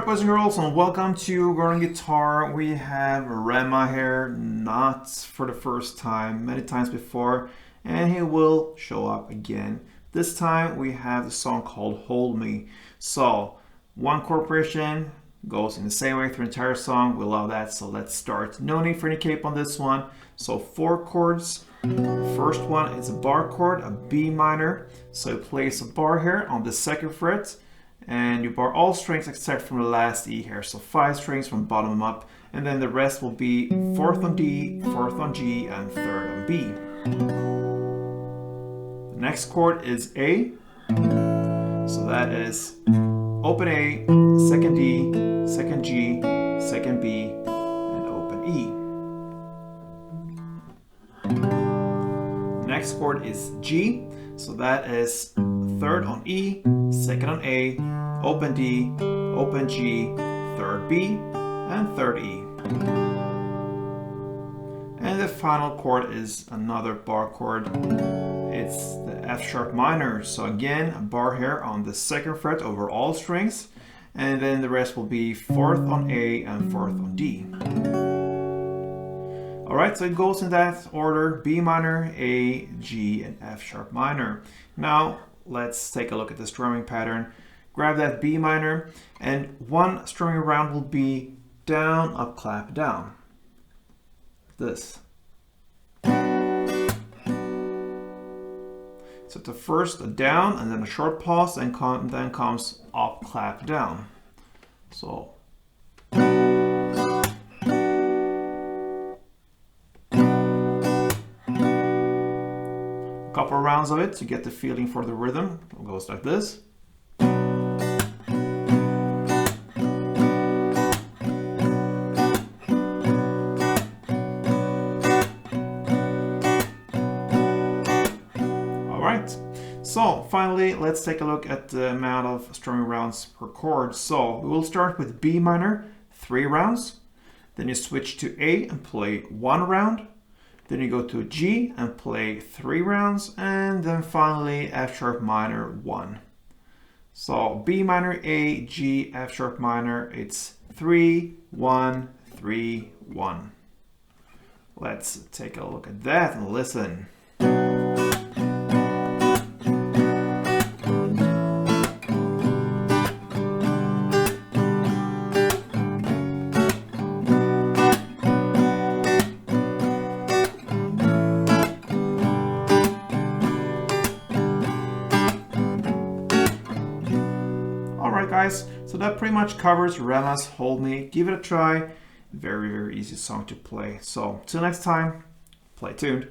Alright, boys and girls, and welcome to Garden Guitar. We have Rema here, not for the first time, many times before, and he will show up again. This time we have the song called Hold Me. So, one chord progression goes in the same way through the entire song. We love that, so let's start. No need for any cape on this one. So 4 chords. First one is a bar chord, a B minor. So you place a bar here on the 2nd fret. And you bar all strings except from the last E here. So 5 strings from bottom up. And then the rest will be 4th on D, 4th on G, and 3rd on B. The next chord is A. So that is open A, 2nd D, 2nd G, 2nd B, and open E. Next chord is G. So that is 3rd on E, 2nd on A, open D, open G, 3rd B, and 3rd E. And the final chord is another bar chord. It's the F sharp minor. So again, a bar here on the 2nd fret over all strings. And then the rest will be 4th on A and 4th on D. Alright, so it goes in that order: B minor, A, G, and F sharp minor. Now, let's take a look at the strumming pattern. Grab that B minor, and one strumming round will be down, up, clap, down. This. So the first a down, and then a short pause, and then comes up, clap, down. So. Couple rounds of it to get the feeling for the rhythm. It goes like this. Alright, so finally let's take a look at the amount of strumming rounds per chord. So we will start with B minor, 3 rounds. Then you switch to A and play 1 round. Then you go to G and play 3 rounds, and then finally F sharp minor 1. So B minor, A, G, F sharp minor, it's 3, 1, 3, 1. Let's take a look at that and listen. Alright guys, so that pretty much covers Rema's Hold Me. Give it a try. Very, very easy song to play. So, till next time, play tuned.